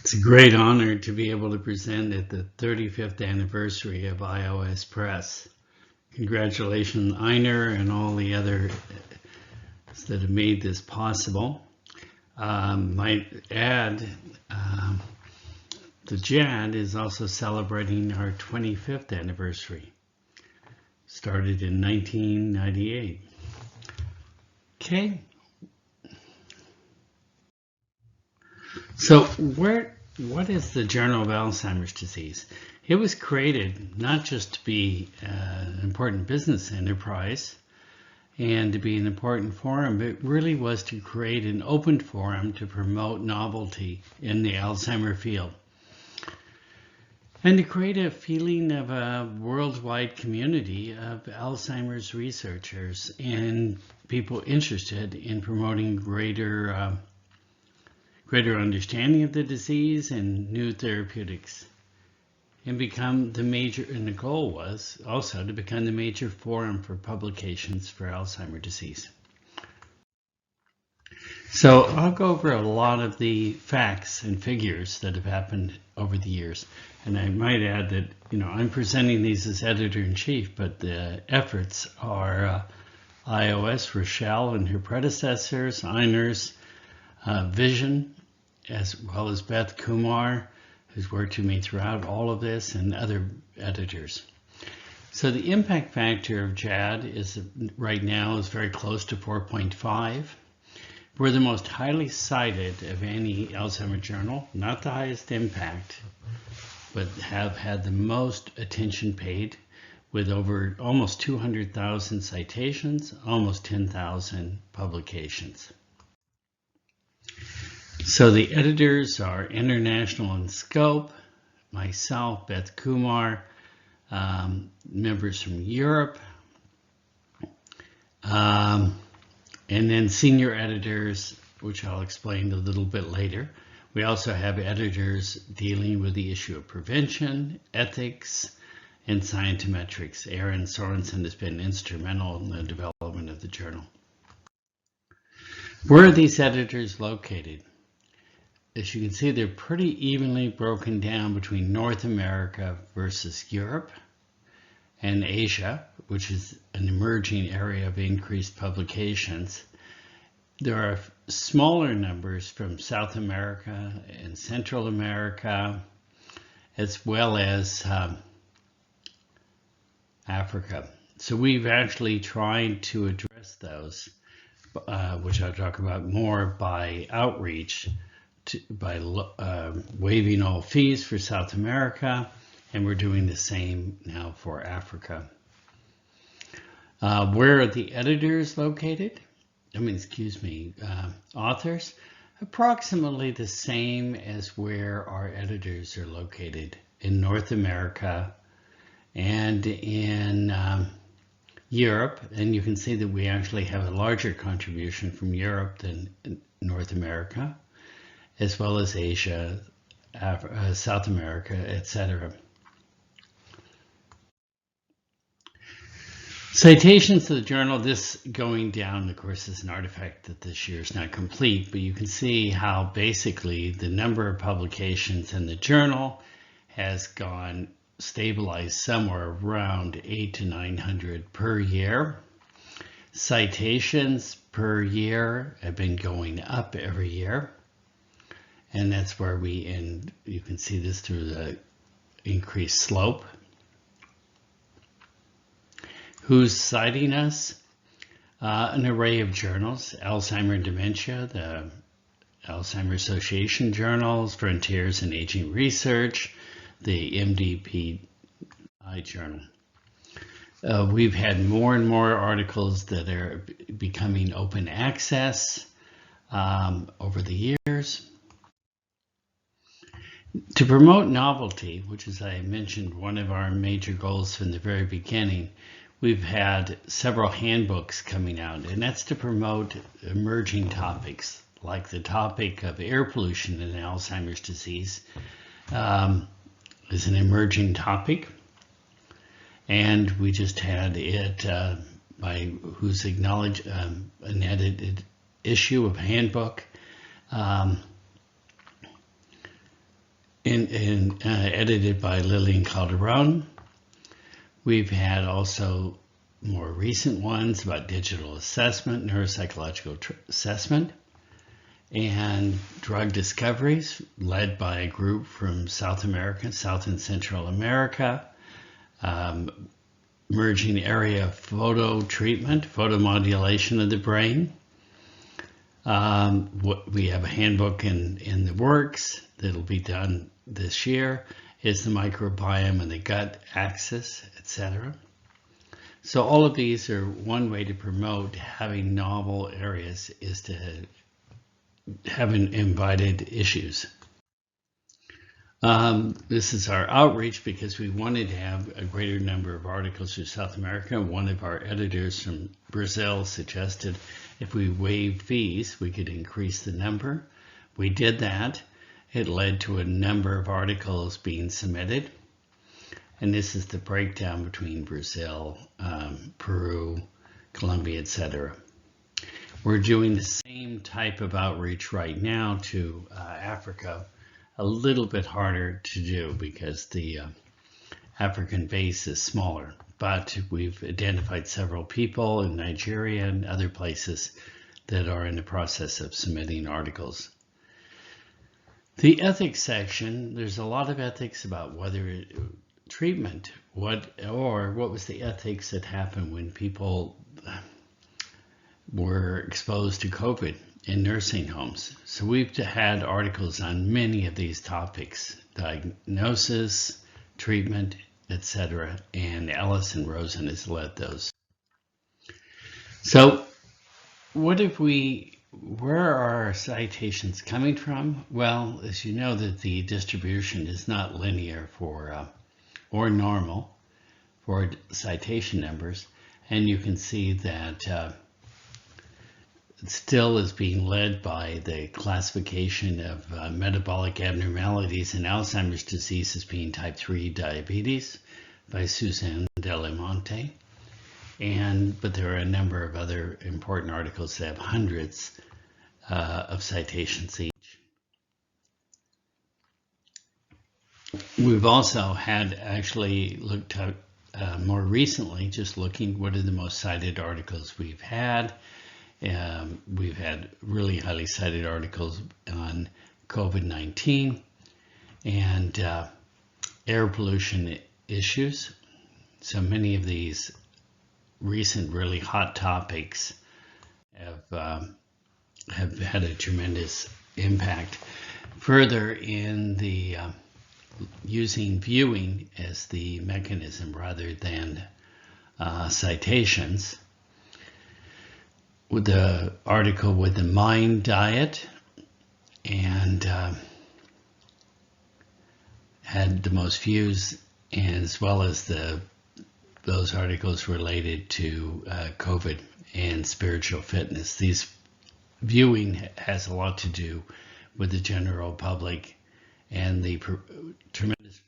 It's a great honor to be able to present at the 35th anniversary of iOS Press. Congratulations, Einar, and all the others that have made this possible. Might add, the JAD is also celebrating our 25th anniversary. Started in 1998. Okay. So what is the Journal of Alzheimer's Disease? It was created not just to be an important business enterprise and to be an important forum, but it really was to create an open forum to promote novelty in the Alzheimer field and to create a feeling of a worldwide community of Alzheimer's researchers and people interested in promoting greater understanding of the disease and new therapeutics, and become the major, and the goal was also to become the major forum for publications for Alzheimer's disease. So I'll go over a lot of the facts and figures that have happened over the years. And I might add that, I'm presenting these as editor-in-chief, but the efforts are iOS, Rochelle and her predecessors, Einar's vision, as well as Beth Kumar, who's worked with me throughout all of this, and other editors. So the impact factor of JAD is right now is very close to 4.5. We're the most highly cited of any Alzheimer's journal, not the highest impact, but have had the most attention paid, with over almost 200,000 citations, almost 10,000 publications. So the editors are international in scope, myself, Beth Kumar, members from Europe, and then senior editors, which I'll explain a little bit later. We also have editors dealing with the issue of prevention, ethics, and scientometrics. Aaron Sorensen has been instrumental in the development of the journal. Where are these editors located? As you can see, they're pretty evenly broken down between North America versus Europe and Asia, which is an emerging area of increased publications. There are smaller numbers from South America and Central America, as well as Africa. So we've actually tried to address those, which I'll talk about more, by outreach, by waiving all fees for South America, and we're doing the same now for Africa. Where are the editors located? Authors? Approximately the same as where our editors are located in North America and in Europe. And you can see that we actually have a larger contribution from Europe than North America, as well as Asia, South America, etc. Citations to the journal, this going down, of course, is an artifact that this year is not complete, but you can see how basically the number of publications in the journal has gone stabilized somewhere around 800 to 900 per year. Citations per year have been going up every year. And that's where we end. You can see this through the increased slope. Who's citing us? An array of journals: Alzheimer and Dementia, the Alzheimer Association journals, Frontiers in Aging Research, the MDPI journal. We've had more and more articles that are becoming open access over the years. To promote novelty, which, as I mentioned, one of our major goals from the very beginning, we've had several handbooks coming out, and that's to promote emerging topics, like the topic of air pollution in Alzheimer's disease is an emerging topic. And we just had it by who's acknowledged an edited issue of handbook edited by Lillian Calderon. We've had also more recent ones about digital assessment, neuropsychological assessment, and drug discoveries led by a group from South America, South and Central America, emerging area of photo treatment, photomodulation of the brain. We have a handbook in the works that'll be done this year, is the microbiome and the gut axis, etc. So all of these are one way to promote having novel areas is to have invited issues. This is our outreach because we wanted to have a greater number of articles from South America. One of our editors from Brazil suggested if we waived fees, we could increase the number. We did that. It led to a number of articles being submitted. And this is the breakdown between Brazil, Peru, Colombia, etc. We're doing the same type of outreach right now to Africa, a little bit harder to do because the African base is smaller, but we've identified several people in Nigeria and other places that are in the process of submitting articles. The ethics section, there's a lot of ethics about whether treatment, what was the ethics that happened when people were exposed to COVID in nursing homes. So we've had articles on many of these topics, diagnosis, treatment, etc. And Alison Rosen has led those. So where are our citations coming from? Well, as you know, that the distribution is not linear for or normal for citation numbers, and you can see that it still is being led by the classification of metabolic abnormalities in Alzheimer's disease as being type 3 diabetes by Suzanne Delamonte. But there are a number of other important articles that have hundreds of citations each. We've also had actually looked at more recently, just looking what are the most cited articles we've had. We've had really highly cited articles on COVID-19 and air pollution issues. So many of these recent really hot topics have had a tremendous impact. Further, in the using viewing as the mechanism rather than citations, with the article with the mind diet and had the most views, as well as those articles related to COVID and spiritual fitness. These viewing has a lot to do with the general public and the tremendous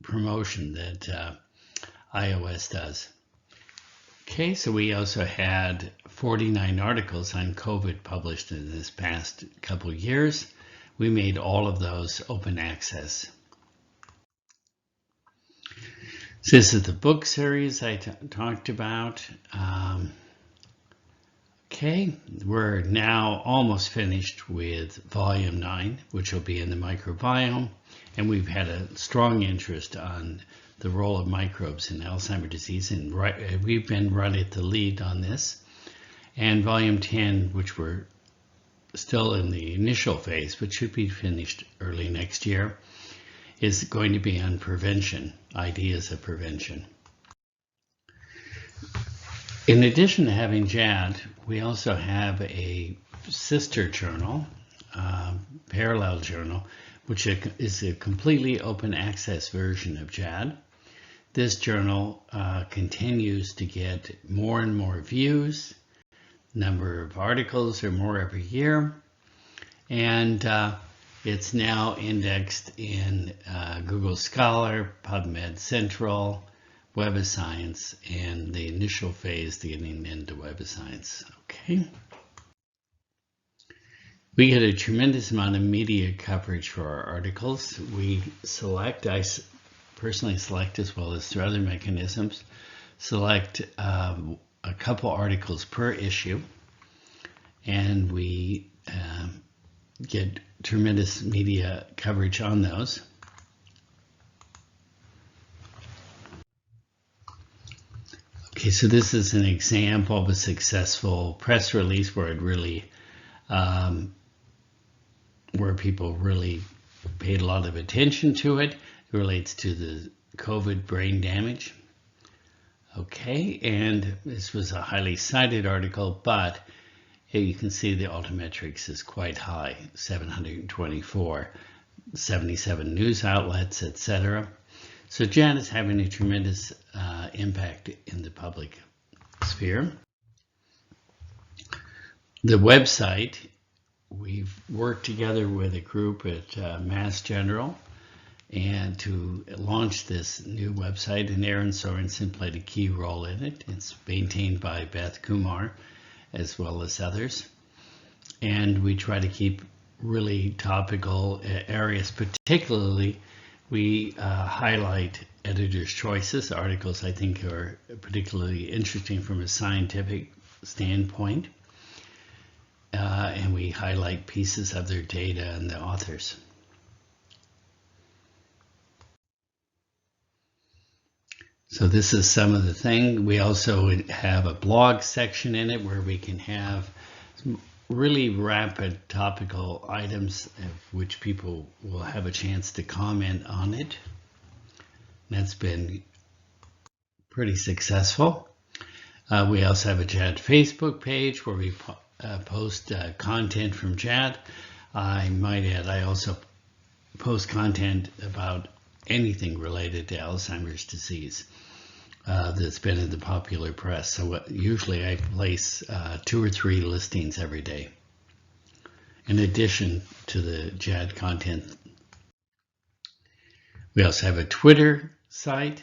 promotion that iOS does. Okay, so we also had 49 articles on COVID published in this past couple of years. We made all of those open access. So this is the book series I talked about. Okay, we're now almost finished with volume 9, which will be in the microbiome, and we've had a strong interest on the role of microbes in Alzheimer's disease, and we've been right at the lead on this. And volume 10, which we're still in the initial phase, but should be finished early next year, is going to be on prevention, ideas of prevention. In addition to having JAD, we also have a sister journal, parallel journal, which is a completely open access version of JAD. This journal continues to get more and more views. Number of articles are more every year. And it's now indexed in Google Scholar, PubMed Central, Web of Science, and the initial phase to getting into Web of Science. Okay. We get a tremendous amount of media coverage for our articles. We select, I personally select, as well as through other mechanisms, select a couple articles per issue, and we get tremendous media coverage on those. Okay, so this is an example of a successful press release where it really, where people really paid a lot of attention to it. It relates to the COVID brain damage. Okay, and this was a highly cited article, but here you can see the altimetrics is quite high, 724, 77 news outlets, etc. So JAD is having a tremendous impact in the public sphere. The website, we've worked together with a group at Mass General and to launch this new website, and Aaron Sorensen played a key role in it. It's maintained by Beth Kumar as well as others. And we try to keep really topical areas, particularly we highlight editors' choices. Articles I think are particularly interesting from a scientific standpoint. And we highlight pieces of their data and the authors. So this is some of the thing. We also have a blog section in it where we can have really rapid topical items of which people will have a chance to comment on it. That's been pretty successful. We also have a JAD Facebook page where we post content from JAD. I might add, I also post content about anything related to Alzheimer's disease that's been in the popular press. So usually I place 2 or 3 listings every day, in addition to the JAD content. We also have a Twitter site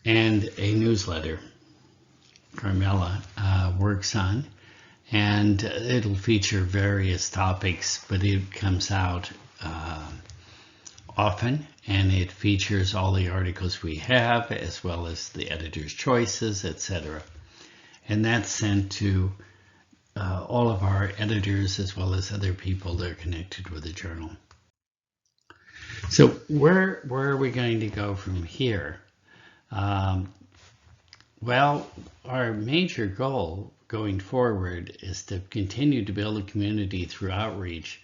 and a newsletter Carmela works on, and it'll feature various topics, but it comes out often, and it features all the articles we have as well as the editor's choices, etc. And that's sent to all of our editors as well as other people that are connected with the journal. So where are we going to go from here? Well, our major goal going forward is to continue to build a community through outreach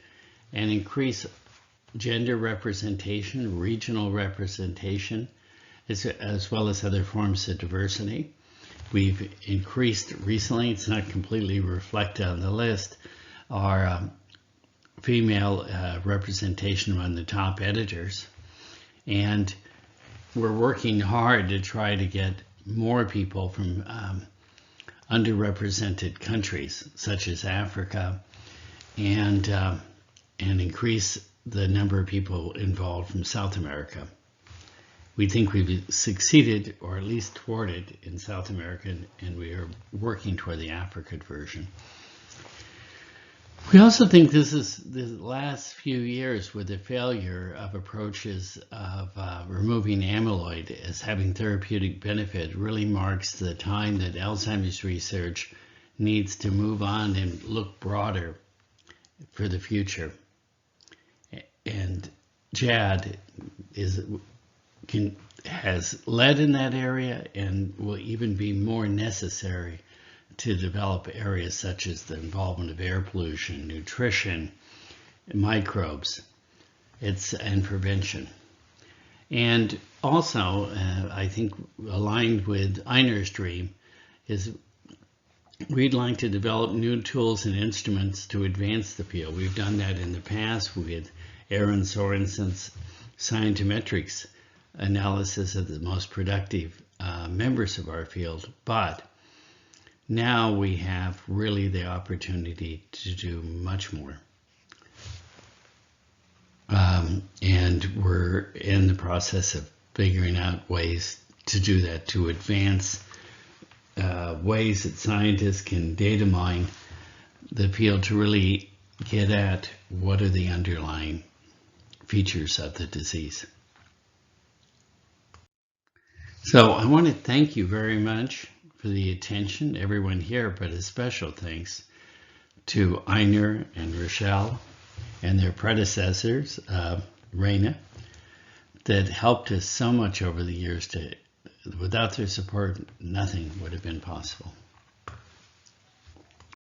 and increase gender representation, regional representation, as well as other forms of diversity. We've increased recently, it's not completely reflected on the list, our female representation among the top editors. And we're working hard to try to get more people from underrepresented countries such as Africa, and increase the number of people involved from South America. We think we've succeeded, or at least toward it, in South America, and we are working toward the African version. We also think this is the last few years with the failure of approaches of removing amyloid as having therapeutic benefit really marks the time that Alzheimer's research needs to move on and look broader for the future. And JAD has led in that area and will even be more necessary to develop areas such as the involvement of air pollution, nutrition, microbes, and prevention. And also, I think aligned with Einer's dream, is we'd like to develop new tools and instruments to advance the field. We've done that in the past with Aaron Sorensen's scientometrics analysis of the most productive members of our field, but now we have really the opportunity to do much more. And we're in the process of figuring out ways to do that, to advance ways that scientists can data mine the field to really get at what are the underlying features of the disease. So I want to thank you very much for the attention, everyone here, but a special thanks to Einar and Rochelle and their predecessors, Raina, that helped us so much over the years. Without their support, nothing would have been possible.